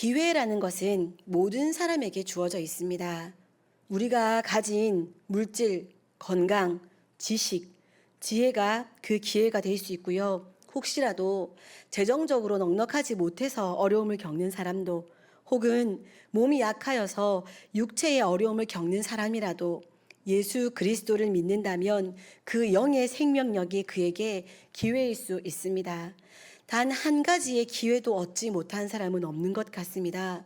기회라는 것은 모든 사람에게 주어져 있습니다. 우리가 가진 물질, 건강, 지식, 지혜가 그 기회가 될 수 있고요. 혹시라도 재정적으로 넉넉하지 못해서 어려움을 겪는 사람도, 혹은 몸이 약하여서 육체의 어려움을 겪는 사람이라도 예수 그리스도를 믿는다면 그 영의 생명력이 그에게 기회일 수 있습니다. 단 한 가지의 기회도 얻지 못한 사람은 없는 것 같습니다.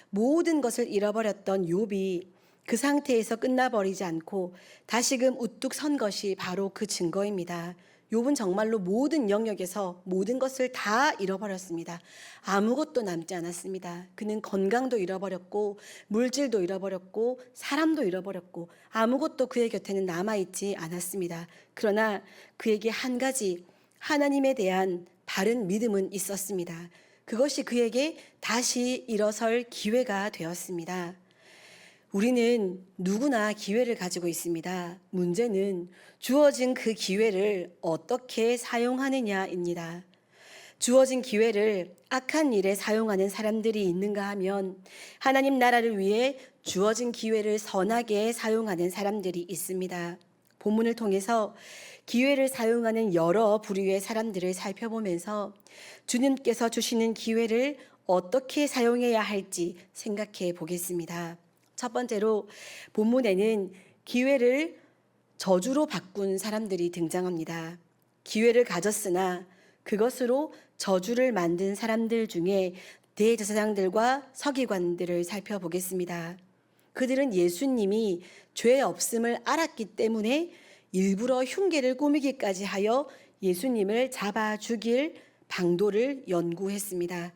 모든 것을 잃어버렸던 욥이 그 상태에서 끝나버리지 않고 다시금 우뚝 선 것이 바로 그 증거입니다. 욥은 정말로 모든 영역에서 모든 것을 다 잃어버렸습니다. 아무것도 남지 않았습니다. 그는 건강도 잃어버렸고 물질도 잃어버렸고 사람도 잃어버렸고 아무것도 그의 곁에는 남아있지 않았습니다. 그러나 그에게 한 가지 하나님에 대한 바른 믿음은 있었습니다. 그것이 그에게 다시 일어설 기회가 되었습니다. 우리는 누구나 기회를 가지고 있습니다. 문제는 주어진 그 기회를 어떻게 사용하느냐입니다. 주어진 기회를 악한 일에 사용하는 사람들이 있는가 하면 하나님 나라를 위해 주어진 기회를 선하게 사용하는 사람들이 있습니다. 본문을 통해서 기회를 사용하는 여러 부류의 사람들을 살펴보면서 주님께서 주시는 기회를 어떻게 사용해야 할지 생각해 보겠습니다. 첫 번째로 본문에는 기회를 저주로 바꾼 사람들이 등장합니다. 기회를 가졌으나 그것으로 저주를 만든 사람들 중에 대제사장들과 서기관들을 살펴보겠습니다. 그들은 예수님이 죄 없음을 알았기 때문에 일부러 흉계를 꾸미기까지 하여 예수님을 잡아 죽일 방도를 연구했습니다.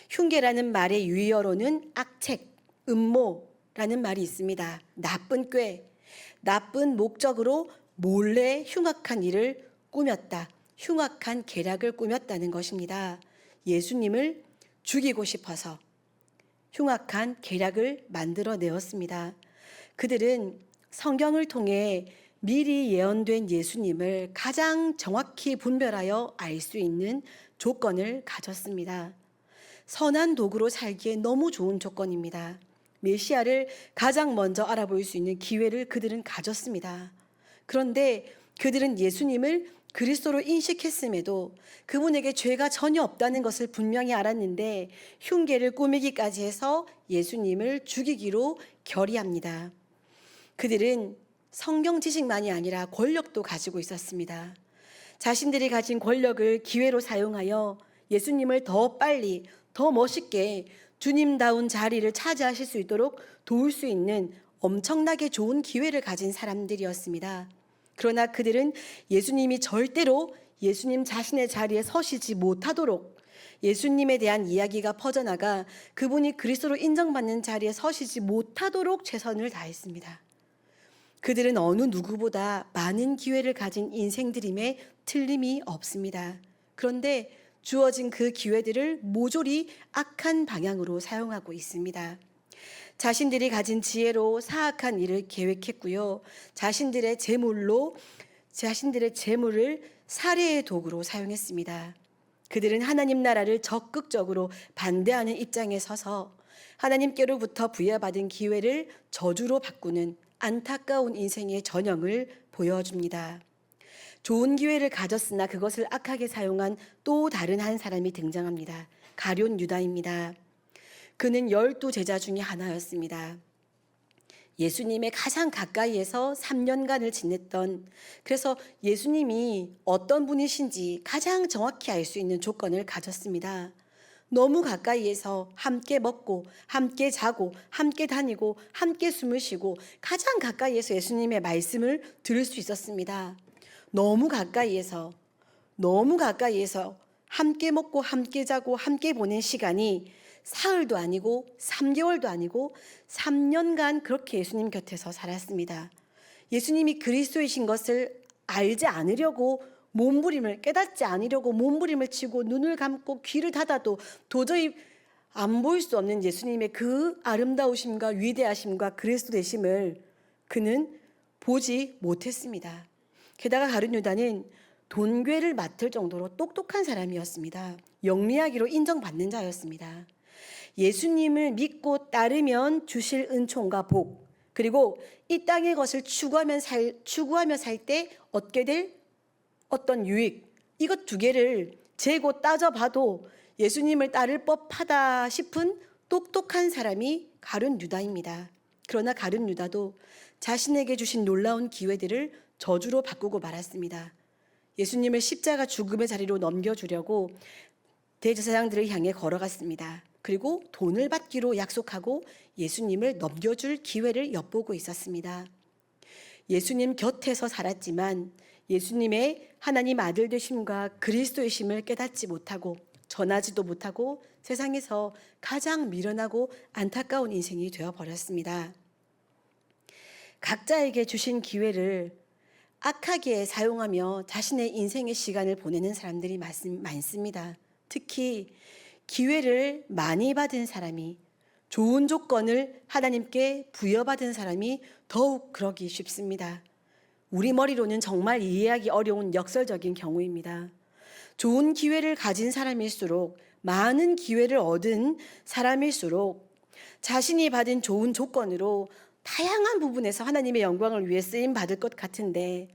흉계라는 말의 유의어로는 악책, 음모라는 말이 있습니다. 나쁜 꾀, 나쁜 목적으로 몰래 흉악한 일을 꾸몄다. 흉악한 계략을 꾸몄다는 것입니다. 예수님을 죽이고 싶어서 흉악한 계략을 만들어내었습니다. 그들은 성경을 통해 미리 예언된 예수님을 가장 정확히 분별하여 알 수 있는 조건을 가졌습니다. 선한 도구로 살기에 너무 좋은 조건입니다. 메시아를 가장 먼저 알아볼 수 있는 기회를 그들은 가졌습니다. 그런데 그들은 예수님을 그리스도로 인식했음에도 그분에게 죄가 전혀 없다는 것을 분명히 알았는데 흉계를 꾸미기까지 해서 예수님을 죽이기로 결의합니다. 그들은 성경 지식만이 아니라 권력도 가지고 있었습니다. 자신들이 가진 권력을 기회로 사용하여 예수님을 더 빨리, 더 멋있게 주님다운 자리를 차지하실 수 있도록 도울 수 있는 엄청나게 좋은 기회를 가진 사람들이었습니다. 그러나 그들은 예수님이 절대로 예수님 자신의 자리에 서시지 못하도록 예수님에 대한 이야기가 퍼져나가 그분이 그리스도로 인정받는 자리에 서시지 못하도록 최선을 다했습니다. 그들은 어느 누구보다 많은 기회를 가진 인생들임에 틀림이 없습니다. 그런데 주어진 그 기회들을 모조리 악한 방향으로 사용하고 있습니다. 자신들이 가진 지혜로 사악한 일을 계획했고요. 자신들의 재물을 살해의 도구로 사용했습니다. 그들은 하나님 나라를 적극적으로 반대하는 입장에 서서 하나님께로부터 부여받은 기회를 저주로 바꾸는 안타까운 인생의 전형을 보여줍니다. 좋은 기회를 가졌으나 그것을 악하게 사용한 또 다른 한 사람이 등장합니다. 가룟 유다입니다. 그는 12 제자 중에 하나였습니다. 예수님의 가장 가까이에서 3년간을 지냈던, 그래서 예수님이 어떤 분이신지 가장 정확히 알 수 있는 조건을 가졌습니다. 너무 가까이에서 함께 먹고 함께 자고 함께 다니고 함께 숨을 쉬고 가장 가까이에서 예수님의 말씀을 들을 수 있었습니다. 너무 가까이에서 함께 먹고 함께 자고 함께 보낸 시간이 사흘도 아니고 3개월도 아니고 3년간 그렇게 예수님 곁에서 살았습니다. 예수님이 그리스도이신 것을 알지 않으려고 깨닫지 않으려고 몸부림을 치고 눈을 감고 귀를 닫아도 도저히 안 보일 수 없는 예수님의 그 아름다우심과 위대하심과 그리스도 되심을 그는 보지 못했습니다. 게다가 가룟 유다는 돈괴를 맡을 정도로 똑똑한 사람이었습니다. 영리하기로 인정받는 자였습니다. 예수님을 믿고 따르면 주실 은총과 복, 그리고 이 땅의 것을 추구하며 살 때 얻게 될 어떤 유익, 이것 두 개를 재고 따져봐도 예수님을 따를 법하다 싶은 똑똑한 사람이 가룟 유다입니다. 그러나 가룟 유다도 자신에게 주신 놀라운 기회들을 저주로 바꾸고 말았습니다. 예수님을 십자가 죽음의 자리로 넘겨주려고 대제사장들을 향해 걸어갔습니다. 그리고 돈을 받기로 약속하고 예수님을 넘겨줄 기회를 엿보고 있었습니다. 예수님 곁에서 살았지만 예수님의 하나님 아들 되심과 그리스도이심을 깨닫지 못하고 전하지도 못하고 세상에서 가장 미련하고 안타까운 인생이 되어버렸습니다. 각자에게 주신 기회를 악하게 사용하며 자신의 인생의 시간을 보내는 사람들이 많습니다. 특히 기회를 많이 받은 사람이, 좋은 조건을 하나님께 부여받은 사람이 더욱 그러기 쉽습니다. 우리 머리로는 정말 이해하기 어려운 역설적인 경우입니다. 좋은 기회를 가진 사람일수록, 많은 기회를 얻은 사람일수록 자신이 받은 좋은 조건으로 다양한 부분에서 하나님의 영광을 위해 쓰임 받을 것 같은데,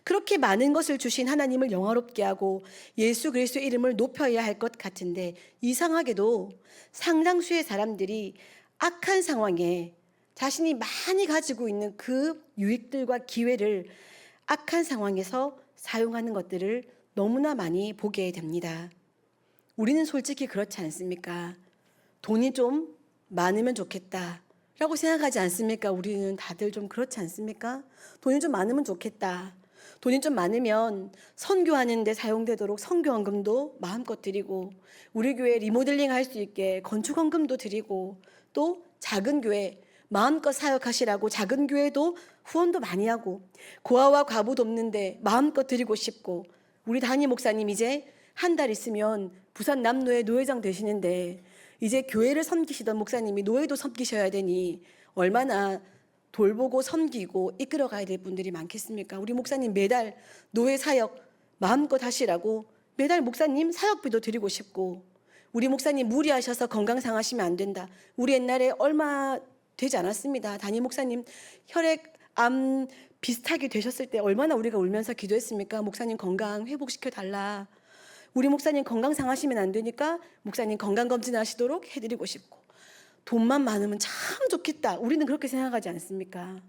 그렇게 많은 것을 주신 하나님을 영화롭게 하고 예수 그리스도의 이름을 높여야 할 것 같은데, 이상하게도 상당수의 사람들이 악한 상황에 자신이 많이 가지고 있는 그 유익들과 기회를 악한 상황에서 사용하는 것들을 너무나 많이 보게 됩니다. 우리는 솔직히 그렇지 않습니까? 돈이 좀 많으면 좋겠다 라고 생각하지 않습니까? 우리는 다들 좀 그렇지 않습니까? 돈이 좀 많으면 좋겠다. 돈이 좀 많으면 선교하는 데 사용되도록 선교헌금도 마음껏 드리고, 우리 교회 리모델링 할 수 있게 건축헌금도 드리고, 또 작은 교회 마음껏 사역하시라고 작은 교회도 후원도 많이 하고, 고아와 과부 돕는데 마음껏 드리고 싶고, 우리 담임 목사님 이제 한 달 있으면 부산 남노회 노회장 되시는데 이제 교회를 섬기시던 목사님이 노회도 섬기셔야 되니 얼마나 돌보고 섬기고 이끌어 가야 될 분들이 많겠습니까? 우리 목사님 매달 노회 사역 마음껏 하시라고 매달 목사님 사역비도 드리고 싶고, 우리 목사님 무리하셔서 건강 상하시면 안 된다. 우리 옛날에 얼마 되지 않았습니다. 담임 목사님 혈액암 비슷하게 되셨을 때 얼마나 우리가 울면서 기도했습니까? 목사님 건강 회복시켜 달라. 우리 목사님 건강 상하시면 안 되니까 목사님 건강검진 하시도록 해드리고 싶고, 돈만 많으면 참 좋겠다. 우리는 그렇게 생각하지 않습니까?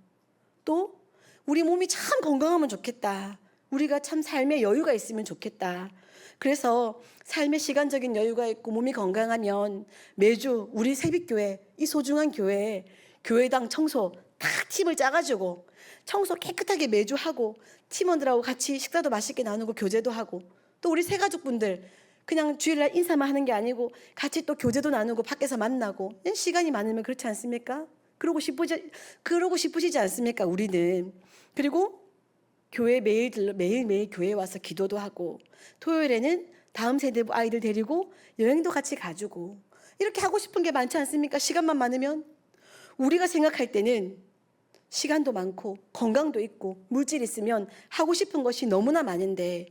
또 우리 몸이 참 건강하면 좋겠다. 우리가 참 삶에 여유가 있으면 좋겠다. 그래서 삶의 시간적인 여유가 있고 몸이 건강하면 매주 우리 새빛교회, 이 소중한 교회에 교회당 청소 다 팀을 짜가지고 청소 깨끗하게 매주 하고, 팀원들하고 같이 식사도 맛있게 나누고 교제도 하고, 또 우리 새가족분들 그냥 주일날 인사만 하는 게 아니고 같이 또 교제도 나누고 밖에서 만나고, 시간이 많으면 그렇지 않습니까? 그러고 싶으시지 않습니까? 우리는. 그리고 교회 매일매일 교회에 와서 기도도 하고, 토요일에는 다음 세대 아이들 데리고 여행도 같이 가주고, 이렇게 하고 싶은 게 많지 않습니까? 시간만 많으면. 우리가 생각할 때는 시간도 많고 건강도 있고 물질 있으면 하고 싶은 것이 너무나 많은데,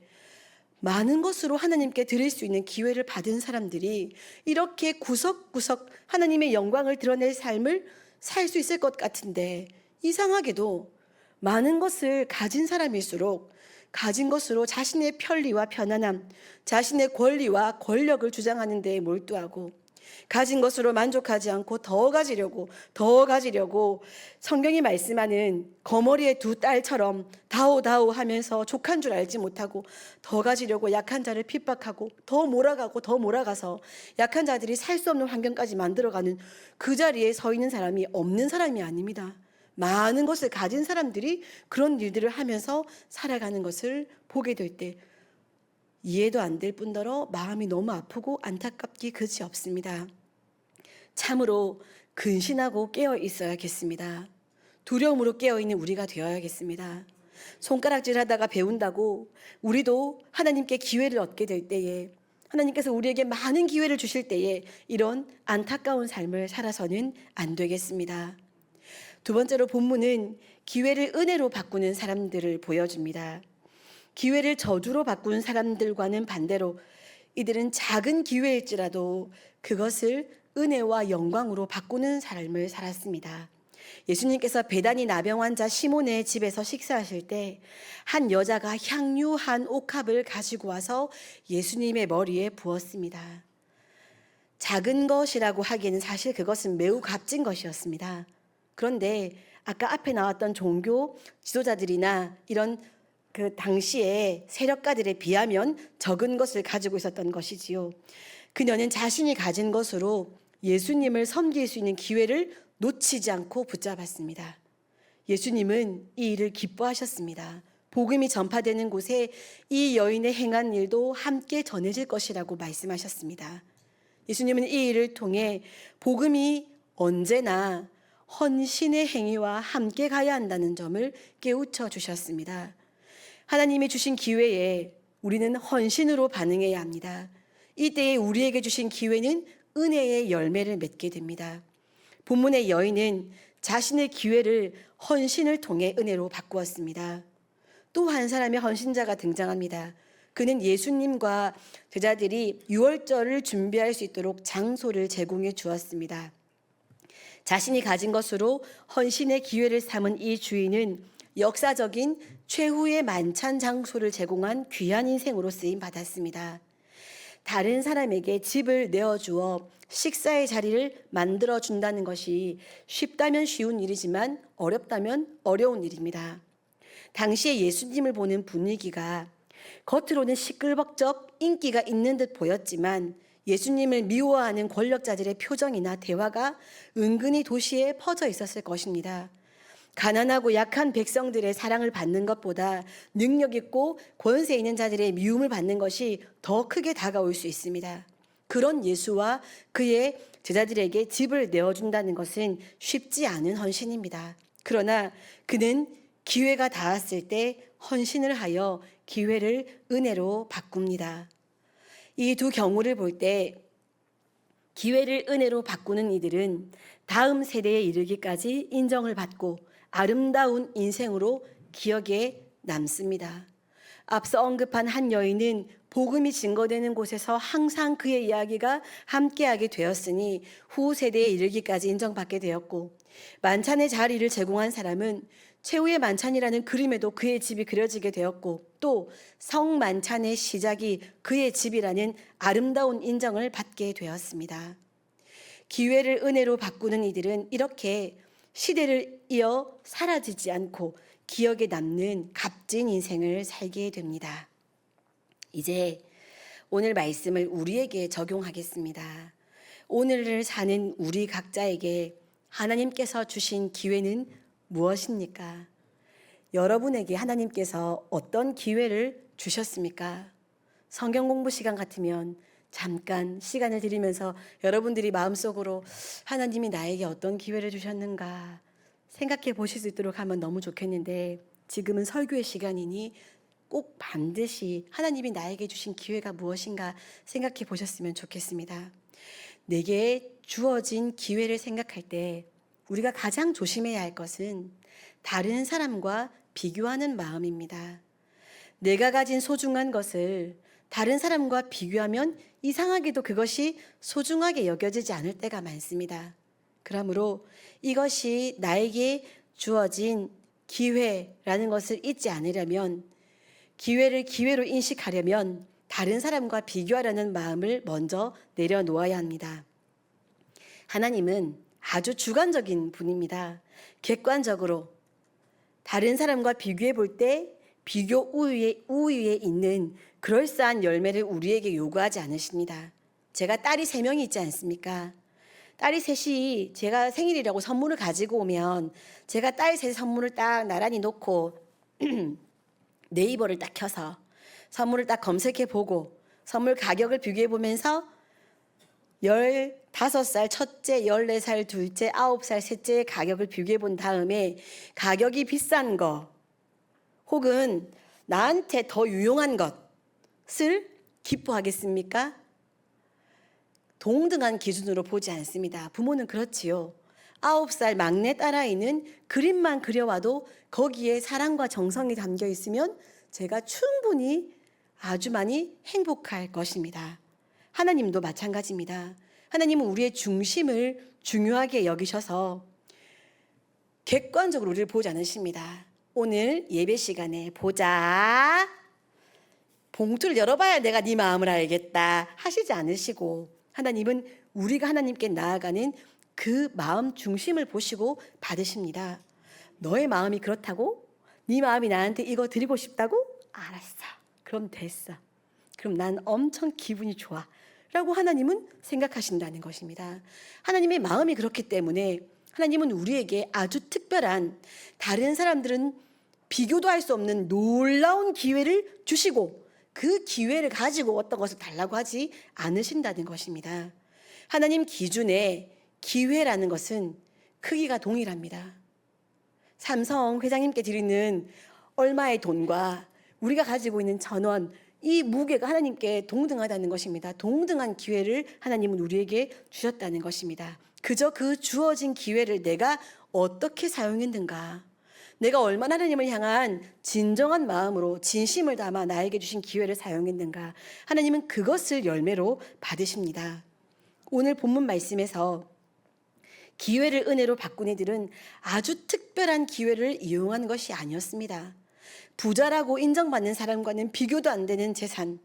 많은 것으로 하나님께 드릴 수 있는 기회를 받은 사람들이 이렇게 구석구석 하나님의 영광을 드러낼 삶을 살 수 있을 것 같은데, 이상하게도 많은 것을 가진 사람일수록 가진 것으로 자신의 편리와 편안함, 자신의 권리와 권력을 주장하는 데에 몰두하고, 가진 것으로 만족하지 않고 더 가지려고 성경이 말씀하는 거머리의 두 딸처럼 다오다오 하면서 족한 줄 알지 못하고 더 가지려고 약한 자를 핍박하고 더 몰아가서 약한 자들이 살 수 없는 환경까지 만들어가는 그 자리에 서 있는 사람이 없는 사람이 아닙니다. 많은 것을 가진 사람들이 그런 일들을 하면서 살아가는 것을 보게 될 때 이해도 안 될 뿐더러 마음이 너무 아프고 안타깝기 그지 없습니다. 참으로 근신하고 깨어 있어야겠습니다. 두려움으로 깨어 있는 우리가 되어야겠습니다. 손가락질 하다가 배운다고 우리도 하나님께 기회를 얻게 될 때에, 하나님께서 우리에게 많은 기회를 주실 때에 이런 안타까운 삶을 살아서는 안 되겠습니다. 두 번째로 본문은 기회를 은혜로 바꾸는 사람들을 보여줍니다. 기회를 저주로 바꾸는 사람들과는 반대로 이들은 작은 기회일지라도 그것을 은혜와 영광으로 바꾸는 삶을 살았습니다. 예수님께서 베다니 나병 환자 시몬의 집에서 식사하실 때 한 여자가 향유한 옥합을 가지고 와서 예수님의 머리에 부었습니다. 작은 것이라고 하기에는 사실 그것은 매우 값진 것이었습니다. 그런데 아까 앞에 나왔던 종교 지도자들이나 이런 그 당시의 세력가들에 비하면 적은 것을 가지고 있었던 것이지요. 그녀는 자신이 가진 것으로 예수님을 섬길 수 있는 기회를 놓치지 않고 붙잡았습니다. 예수님은 이 일을 기뻐하셨습니다. 복음이 전파되는 곳에 이 여인의 행한 일도 함께 전해질 것이라고 말씀하셨습니다. 예수님은 이 일을 통해 복음이 언제나 헌신의 행위와 함께 가야 한다는 점을 깨우쳐 주셨습니다. 하나님이 주신 기회에 우리는 헌신으로 반응해야 합니다. 이때에 우리에게 주신 기회는 은혜의 열매를 맺게 됩니다. 본문의 여인은 자신의 기회를 헌신을 통해 은혜로 바꾸었습니다. 또 한 사람의 헌신자가 등장합니다. 그는 예수님과 제자들이 유월절을 준비할 수 있도록 장소를 제공해 주었습니다. 자신이 가진 것으로 헌신의 기회를 삼은 이 주인은 역사적인 최후의 만찬 장소를 제공한 귀한 인생으로 쓰임 받았습니다. 다른 사람에게 집을 내어주어 식사의 자리를 만들어 준다는 것이 쉽다면 쉬운 일이지만 어렵다면 어려운 일입니다. 당시에 예수님을 보는 분위기가 겉으로는 시끌벅적 인기가 있는 듯 보였지만 예수님을 미워하는 권력자들의 표정이나 대화가 은근히 도시에 퍼져 있었을 것입니다. 가난하고 약한 백성들의 사랑을 받는 것보다 능력 있고 권세 있는 자들의 미움을 받는 것이 더 크게 다가올 수 있습니다. 그런 예수와 그의 제자들에게 집을 내어준다는 것은 쉽지 않은 헌신입니다. 그러나 그는 기회가 닿았을 때 헌신을 하여 기회를 은혜로 바꿉니다. 이 두 경우를 볼 때 기회를 은혜로 바꾸는 이들은 다음 세대에 이르기까지 인정을 받고 아름다운 인생으로 기억에 남습니다. 앞서 언급한 한 여인은 복음이 증거되는 곳에서 항상 그의 이야기가 함께하게 되었으니 후 세대에 이르기까지 인정받게 되었고, 만찬의 자리를 제공한 사람은 최후의 만찬이라는 그림에도 그의 집이 그려지게 되었고, 또 성만찬의 시작이 그의 집이라는 아름다운 인정을 받게 되었습니다. 기회를 은혜로 바꾸는 이들은 이렇게 시대를 이어 사라지지 않고 기억에 남는 값진 인생을 살게 됩니다. 이제 오늘 말씀을 우리에게 적용하겠습니다. 오늘을 사는 우리 각자에게 하나님께서 주신 기회는 무엇입니까? 여러분에게 하나님께서 어떤 기회를 주셨습니까? 성경 공부 시간 같으면 잠깐 시간을 드리면서 여러분들이 마음속으로 하나님이 나에게 어떤 기회를 주셨는가 생각해 보실 수 있도록 하면 너무 좋겠는데, 지금은 설교의 시간이니 꼭 반드시 하나님이 나에게 주신 기회가 무엇인가 생각해 보셨으면 좋겠습니다. 내게 주어진 기회를 생각할 때 우리가 가장 조심해야 할 것은 다른 사람과 비교하는 마음입니다. 내가 가진 소중한 것을 다른 사람과 비교하면 이상하게도 그것이 소중하게 여겨지지 않을 때가 많습니다. 그러므로 이것이 나에게 주어진 기회라는 것을 잊지 않으려면, 기회를 기회로 인식하려면 다른 사람과 비교하려는 마음을 먼저 내려놓아야 합니다. 하나님은 아주 주관적인 분입니다. 객관적으로 다른 사람과 비교해 볼 때 비교 우위에 있는 그럴싸한 열매를 우리에게 요구하지 않으십니다. 제가 딸이 3명이 있지 않습니까? 딸이 셋이 제가 생일이라고 선물을 가지고 오면 제가 딸 셋 선물을 딱 나란히 놓고 네이버를 딱 켜서 선물을 딱 검색해 보고 선물 가격을 비교해 보면서 15살 첫째, 14살 둘째, 9살 셋째의 가격을 비교해 본 다음에 가격이 비싼 거 혹은 나한테 더 유용한 것을 기뻐하겠습니까? 동등한 기준으로 보지 않습니다. 부모는 그렇지요. 9살 막내 딸아이는 그림만 그려와도 거기에 사랑과 정성이 담겨 있으면 제가 충분히 아주 많이 행복할 것입니다. 하나님도 마찬가지입니다. 하나님은 우리의 중심을 중요하게 여기셔서 객관적으로 우리를 보지 않으십니다. 오늘 예배 시간에 보자. 봉투를 열어봐야 내가 네 마음을 알겠다 하시지 않으시고, 하나님은 우리가 하나님께 나아가는 그 마음 중심을 보시고 받으십니다. 너의 마음이 그렇다고? 네 마음이 나한테 이거 드리고 싶다고? 알았어. 그럼 됐어. 그럼 난 엄청 기분이 좋아 라고 하나님은 생각하신다는 것입니다. 하나님의 마음이 그렇기 때문에 하나님은 우리에게 아주 특별한, 다른 사람들은 비교도 할 수 없는 놀라운 기회를 주시고, 그 기회를 가지고 어떤 것을 달라고 하지 않으신다는 것입니다. 하나님 기준에 기회라는 것은 크기가 동일합니다. 삼성 회장님께 드리는 얼마의 돈과 우리가 가지고 있는 1,000원, 이 무게가 하나님께 동등하다는 것입니다. 동등한 기회를 하나님은 우리에게 주셨다는 것입니다. 그저 그 주어진 기회를 내가 어떻게 사용했는가, 내가 얼마나 하나님을 향한 진정한 마음으로 진심을 담아 나에게 주신 기회를 사용했는가, 하나님은 그것을 열매로 받으십니다. 오늘 본문 말씀에서 기회를 은혜로 바꾼 이들은 아주 특별한 기회를 이용한 것이 아니었습니다. 부자라고 인정받는 사람과는 비교도 안 되는 재산,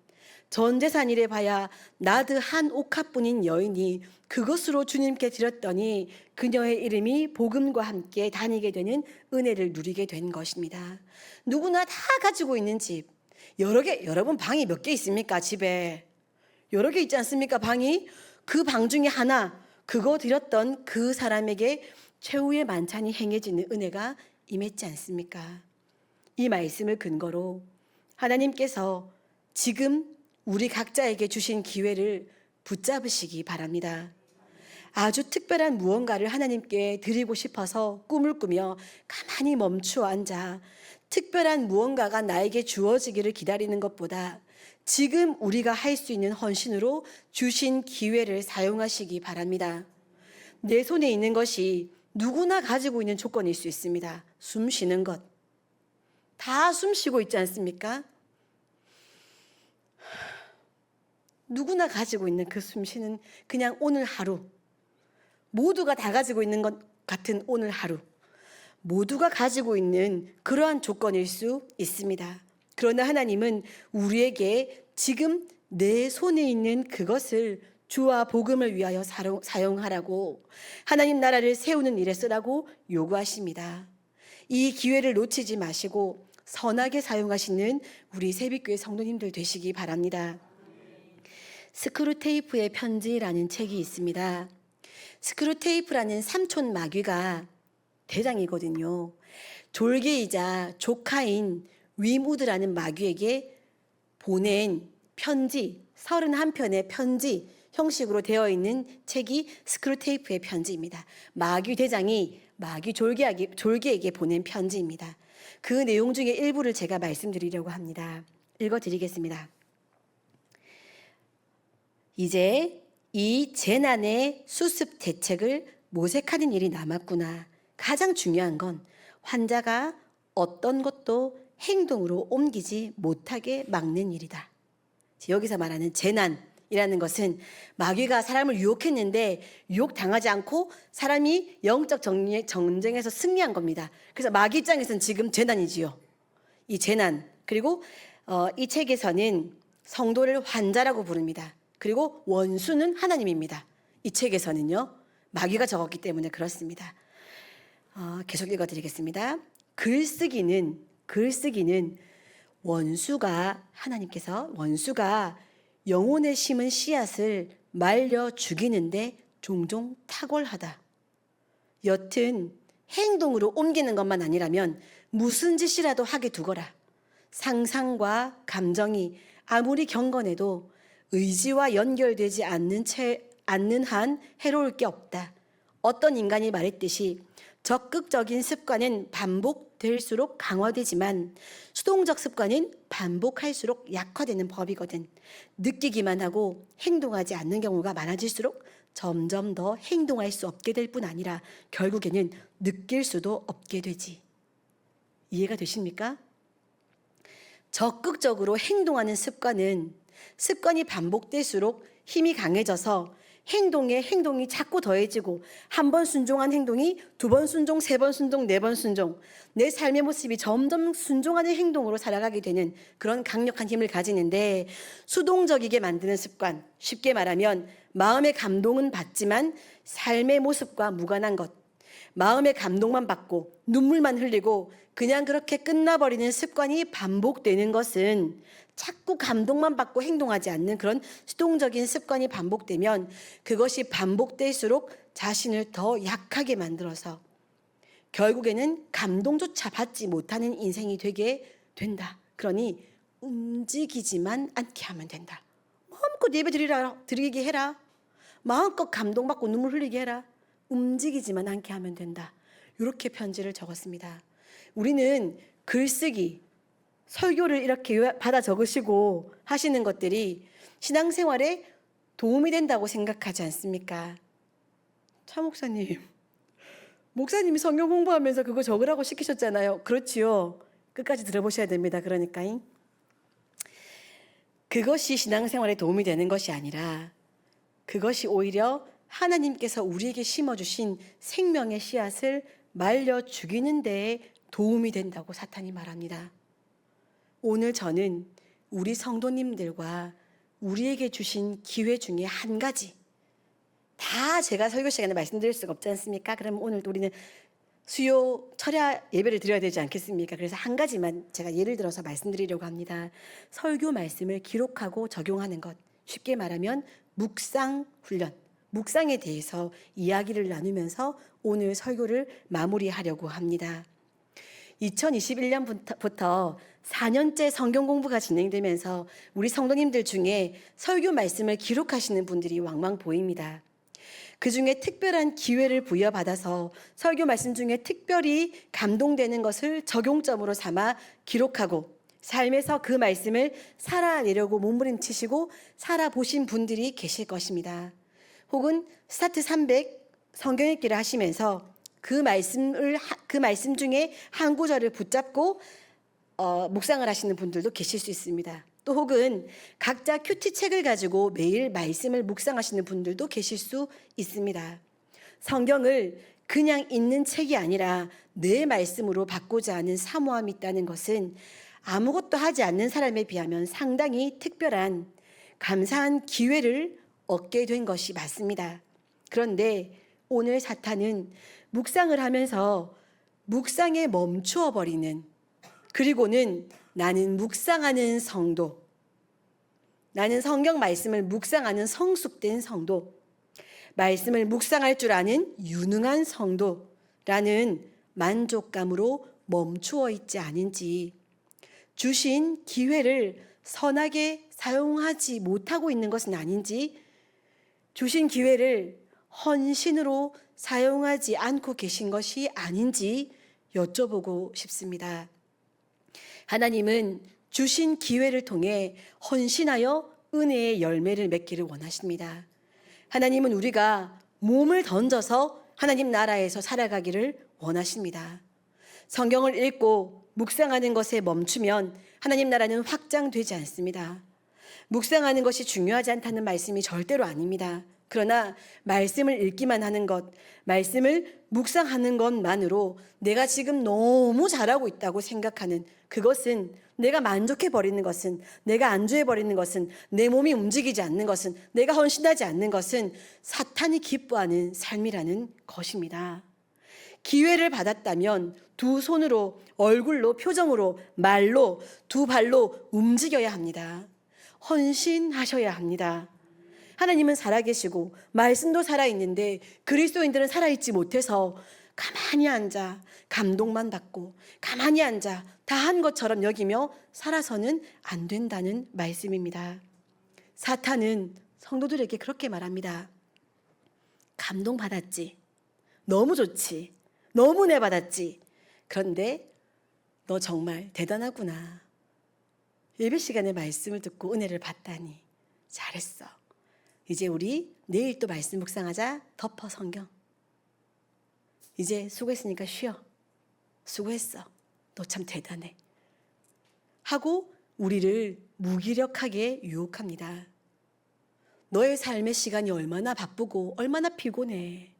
전 재산이래 봐야 나드 한 옥합뿐인 여인이 그것으로 주님께 드렸더니 그녀의 이름이 복음과 함께 다니게 되는 은혜를 누리게 된 것입니다. 누구나 다 가지고 있는 집, 여러 개, 여러분 방이 몇 개 있습니까? 집에 여러 개 있지 않습니까? 방이. 그 방 중에 하나, 그거 드렸던 그 사람에게 최후의 만찬이 행해지는 은혜가 임했지 않습니까? 이 말씀을 근거로 하나님께서 지금 우리 각자에게 주신 기회를 붙잡으시기 바랍니다. 아주 특별한 무언가를 하나님께 드리고 싶어서 꿈을 꾸며 가만히 멈추어 앉아 특별한 무언가가 나에게 주어지기를 기다리는 것보다 지금 우리가 할 수 있는 헌신으로 주신 기회를 사용하시기 바랍니다. 내 손에 있는 것이 누구나 가지고 있는 조건일 수 있습니다. 숨 쉬는 것. 다 숨 쉬고 있지 않습니까? 누구나 가지고 있는 그 숨 쉬는 그냥 오늘 하루, 모두가 다 가지고 있는 것 같은 오늘 하루, 모두가 가지고 있는 그러한 조건일 수 있습니다. 그러나 하나님은 우리에게 지금 내 손에 있는 그것을 주와 복음을 위하여 사용하라고, 하나님 나라를 세우는 일에 쓰라고 요구하십니다. 이 기회를 놓치지 마시고 선하게 사용하시는 우리 새빛교회 성도님들 되시기 바랍니다. 스크루테이프의 편지라는 책이 있습니다. 스크루테이프라는 삼촌 마귀가 대장이거든요. 졸개이자 조카인 위무드라는 마귀에게 보낸 편지, 31편의 편지 형식으로 되어 있는 책이 스크루테이프의 편지입니다. 마귀 대장이 마귀 졸개에게 보낸 편지입니다. 그 내용 중에 일부를 제가 말씀드리려고 합니다. 읽어드리겠습니다. 이제 이 재난의 수습 대책을 모색하는 일이 남았구나. 가장 중요한 건 환자가 어떤 것도 행동으로 옮기지 못하게 막는 일이다. 여기서 말하는 재난이라는 것은 마귀가 사람을 유혹했는데 유혹당하지 않고 사람이 영적 전쟁에서 승리한 겁니다. 그래서 마귀 입장에서는 지금 재난이지요. 이 재난. 그리고 이 책에서는 성도를 환자라고 부릅니다. 그리고 원수는 하나님입니다. 이 책에서는요. 마귀가 적었기 때문에 그렇습니다. 계속 읽어드리겠습니다. 글쓰기는 하나님께서 원수가 영혼에 심은 씨앗을 말려 죽이는데 종종 탁월하다. 여튼 행동으로 옮기는 것만 아니라면 무슨 짓이라도 하게 두거라. 상상과 감정이 아무리 경건해도 의지와 연결되지 않는 한 해로울 게 없다. 어떤 인간이 말했듯이 적극적인 습관은 반복될수록 강화되지만 수동적 습관은 반복할수록 약화되는 법이거든. 느끼기만 하고 행동하지 않는 경우가 많아질수록 점점 더 행동할 수 없게 될 뿐 아니라 결국에는 느낄 수도 없게 되지. 이해가 되십니까? 적극적으로 행동하는 습관이 반복될수록 힘이 강해져서 행동에 행동이 자꾸 더해지고 한 번 순종한 행동이 두 번 순종, 세 번 순종, 네 번 순종, 내 삶의 모습이 점점 순종하는 행동으로 살아가게 되는 그런 강력한 힘을 가지는데, 수동적이게 만드는 습관, 쉽게 말하면 마음의 감동은 받지만 삶의 모습과 무관한 것, 마음의 감동만 받고 눈물만 흘리고 그냥 그렇게 끝나버리는 습관이 반복되는 것은, 자꾸 감동만 받고 행동하지 않는 그런 수동적인 습관이 반복되면 그것이 반복될수록 자신을 더 약하게 만들어서 결국에는 감동조차 받지 못하는 인생이 되게 된다. 그러니 움직이지만 않게 하면 된다. 마음껏 예배 드리게 해라. 마음껏 감동받고 눈물 흘리게 해라. 움직이지만 않게 하면 된다. 이렇게 편지를 적었습니다. 우리는 글쓰기, 설교를 이렇게 받아 적으시고 하시는 것들이 신앙생활에 도움이 된다고 생각하지 않습니까? 차 목사님이 성경 공부하면서 그거 적으라고 시키셨잖아요. 그렇지요. 끝까지 들어보셔야 됩니다. 그러니까 그것이 신앙생활에 도움이 되는 것이 아니라 그것이 오히려 하나님께서 우리에게 심어주신 생명의 씨앗을 말려 죽이는 데에 도움이 된다고 사탄이 말합니다. 오늘 저는 우리 성도님들과 우리에게 주신 기회 중에 한 가지, 다 제가 설교 시간에 말씀드릴 수가 없지 않습니까? 그럼 오늘 우리는 수요 철야 예배를 드려야 되지 않겠습니까? 그래서 한 가지만 제가 예를 들어서 말씀드리려고 합니다. 설교 말씀을 기록하고 적용하는 것, 쉽게 말하면 묵상 훈련, 묵상에 대해서 이야기를 나누면서 오늘 설교를 마무리하려고 합니다. 2021년부터 4년째 성경 공부가 진행되면서 우리 성도님들 중에 설교 말씀을 기록하시는 분들이 왕왕 보입니다. 그 중에 특별한 기회를 부여받아서 설교 말씀 중에 특별히 감동되는 것을 적용점으로 삼아 기록하고 삶에서 그 말씀을 살아내려고 몸부림치시고 살아보신 분들이 계실 것입니다. 혹은 스타트 300 성경 읽기를 하시면서 그 말씀 중에 한 구절을 붙잡고 묵상을 하시는 분들도 계실 수 있습니다. 또 혹은 각자 큐티 책을 가지고 매일 말씀을 묵상하시는 분들도 계실 수 있습니다. 성경을 그냥 읽는 책이 아니라 내 말씀으로 바꾸자 하는 사모함이 있다는 것은 아무것도 하지 않는 사람에 비하면 상당히 특별한 감사한 기회를 얻게 된 것이 맞습니다. 그런데 오늘 사탄은 묵상을 하면서 묵상에 멈추어 버리는, 그리고는 나는 묵상하는 성도, 나는 성경 말씀을 묵상하는 성숙된 성도, 말씀을 묵상할 줄 아는 유능한 성도라는 만족감으로 멈추어 있지 않은지, 주신 기회를 선하게 사용하지 못하고 있는 것은 아닌지, 주신 기회를 헌신으로 사용하지 않고 계신 것이 아닌지 여쭤보고 싶습니다. 하나님은 주신 기회를 통해 헌신하여 은혜의 열매를 맺기를 원하십니다. 하나님은 우리가 몸을 던져서 하나님 나라에서 살아가기를 원하십니다. 성경을 읽고 묵상하는 것에 멈추면 하나님 나라는 확장되지 않습니다. 묵상하는 것이 중요하지 않다는 말씀이 절대로 아닙니다. 그러나 말씀을 읽기만 하는 것, 말씀을 묵상하는 것만으로 내가 지금 너무 잘하고 있다고 생각하는 그것은, 내가 만족해버리는 것은, 내가 안주해버리는 것은, 내 몸이 움직이지 않는 것은, 내가 헌신하지 않는 것은 사탄이 기뻐하는 삶이라는 것입니다. 기회를 받았다면 두 손으로, 얼굴로, 표정으로, 말로, 두 발로 움직여야 합니다. 헌신하셔야 합니다. 하나님은 살아계시고 말씀도 살아있는데 그리스도인들은 살아있지 못해서 가만히 앉아 감동만 받고 가만히 앉아 다 한 것처럼 여기며 살아서는 안 된다는 말씀입니다. 사탄은 성도들에게 그렇게 말합니다. 감동받았지. 너무 좋지. 너무 은혜 받았지. 그런데 너 정말 대단하구나. 예배 시간에 말씀을 듣고 은혜를 받다니 잘했어. 이제 우리 내일 또 말씀 묵상하자. 덮어 성경. 이제 수고했으니까 쉬어. 수고했어. 너 참 대단해. 하고 우리를 무기력하게 유혹합니다. 너의 삶의 시간이 얼마나 바쁘고 얼마나 피곤해.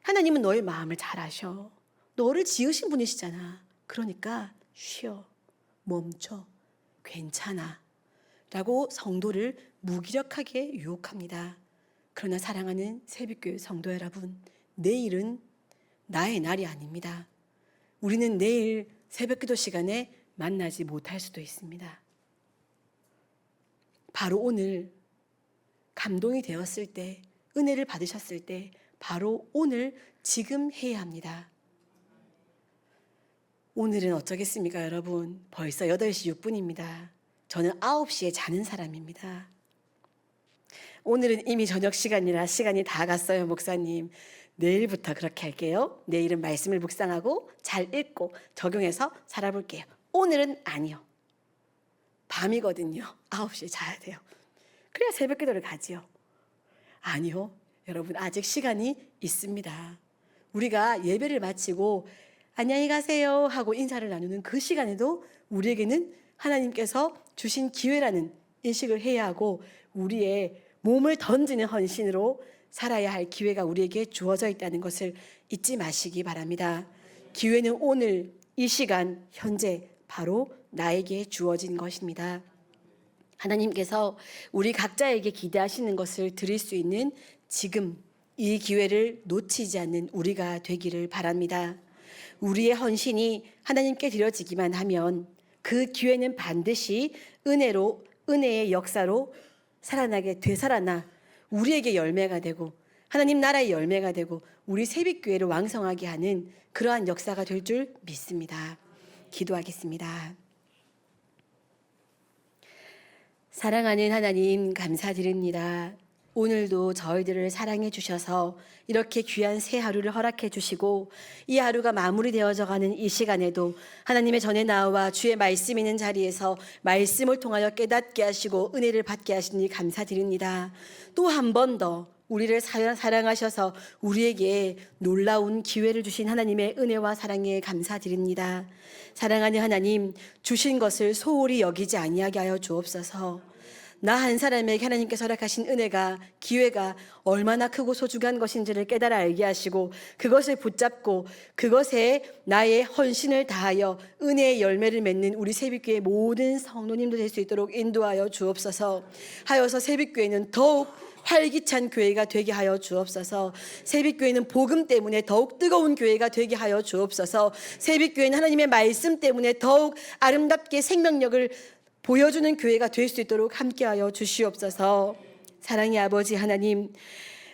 하나님은 너의 마음을 잘 아셔. 너를 지으신 분이시잖아. 그러니까 쉬어. 멈춰. 괜찮아. 라고 성도를 무기력하게 유혹합니다. 그러나 사랑하는 새벽교회 성도 여러분, 내일은 나의 날이 아닙니다. 우리는 내일 새벽기도 시간에 만나지 못할 수도 있습니다. 바로 오늘 감동이 되었을 때, 은혜를 받으셨을 때 바로 오늘 지금 해야 합니다. 오늘은 어쩌겠습니까, 여러분? 벌써 8시 6분입니다. 저는 9시에 자는 사람입니다. 오늘은 이미 저녁 시간이라 시간이 다 갔어요, 목사님. 내일부터 그렇게 할게요. 내일은 말씀을 묵상하고 잘 읽고 적용해서 살아볼게요. 오늘은 아니요. 밤이거든요. 9시에 자야 돼요. 그래야 새벽 기도를 가지요. 아니요. 여러분, 아직 시간이 있습니다. 우리가 예배를 마치고 안녕히 가세요 하고 인사를 나누는 그 시간에도 우리에게는 하나님께서 주신 기회라는 인식을 해야 하고, 우리의 몸을 던지는 헌신으로 살아야 할 기회가 우리에게 주어져 있다는 것을 잊지 마시기 바랍니다. 기회는 오늘 이 시간 현재 바로 나에게 주어진 것입니다. 하나님께서 우리 각자에게 기대하시는 것을 드릴 수 있는 지금 이 기회를 놓치지 않는 우리가 되기를 바랍니다. 우리의 헌신이 하나님께 드려지기만 하면 그 기회는 반드시 은혜의 역사로 되살아나 우리에게 열매가 되고 하나님 나라의 열매가 되고 우리 새벽교회를 왕성하게 하는 그러한 역사가 될 줄 믿습니다. 기도하겠습니다. 사랑하는 하나님, 감사드립니다. 오늘도 저희들을 사랑해 주셔서 이렇게 귀한 새 하루를 허락해 주시고, 이 하루가 마무리되어져 가는 이 시간에도 하나님의 전에 나와 주의 말씀 있는 자리에서 말씀을 통하여 깨닫게 하시고 은혜를 받게 하시니 감사드립니다. 또 한 번 더 우리를 사랑하셔서 우리에게 놀라운 기회를 주신 하나님의 은혜와 사랑에 감사드립니다. 사랑하는 하나님, 주신 것을 소홀히 여기지 아니하게 하여 주옵소서. 나 한 사람에게 하나님께서 허락하신 은혜가, 기회가 얼마나 크고 소중한 것인지를 깨달아 알게 하시고, 그것을 붙잡고 그것에 나의 헌신을 다하여 은혜의 열매를 맺는 우리 새벽교회 모든 성도님도 될 수 있도록 인도하여 주옵소서. 하여서 새벽교회는 더욱 활기찬 교회가 되게 하여 주옵소서. 새벽교회는 복음 때문에 더욱 뜨거운 교회가 되게 하여 주옵소서. 새벽교회는 하나님의 말씀 때문에 더욱 아름답게 생명력을 보여주는 교회가 될 수 있도록 함께하여 주시옵소서. 사랑의 아버지 하나님,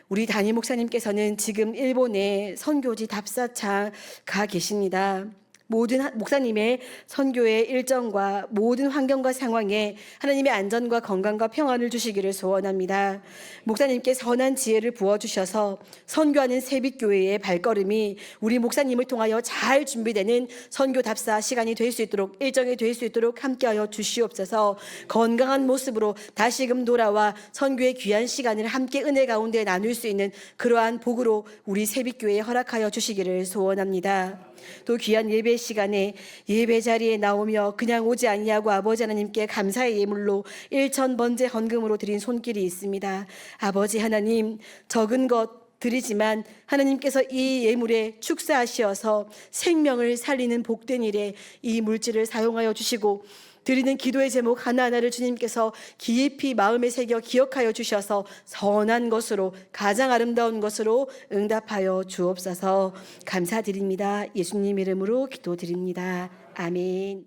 우리 담임 목사님께서는 지금 일본의 선교지 답사차 가 계십니다. 모든 목사님의 선교의 일정과 모든 환경과 상황에 하나님의 안전과 건강과 평안을 주시기를 소원합니다. 목사님께 선한 지혜를 부어주셔서 선교하는 새빛교회의 발걸음이 우리 목사님을 통하여 잘 준비되는 선교 답사 시간이 될 수 있도록, 일정이 될 수 있도록 함께하여 주시옵소서. 건강한 모습으로 다시금 돌아와 선교의 귀한 시간을 함께 은혜 가운데 나눌 수 있는 그러한 복으로 우리 새빛교회에 허락하여 주시기를 소원합니다. 또 귀한 예배 시간에 예배 자리에 나오며 그냥 오지 아니하고 아버지 하나님께 감사의 예물로 1,000번째 헌금으로 드린 손길이 있습니다. 아버지 하나님, 적은 것 드리지만 하나님께서 이 예물에 축사하시어서 생명을 살리는 복된 일에 이 물질을 사용하여 주시고, 드리는 기도의 제목 하나하나를 주님께서 깊이 마음에 새겨 기억하여 주셔서 선한 것으로, 가장 아름다운 것으로 응답하여 주옵소서. 감사드립니다. 예수님 이름으로 기도드립니다. 아멘.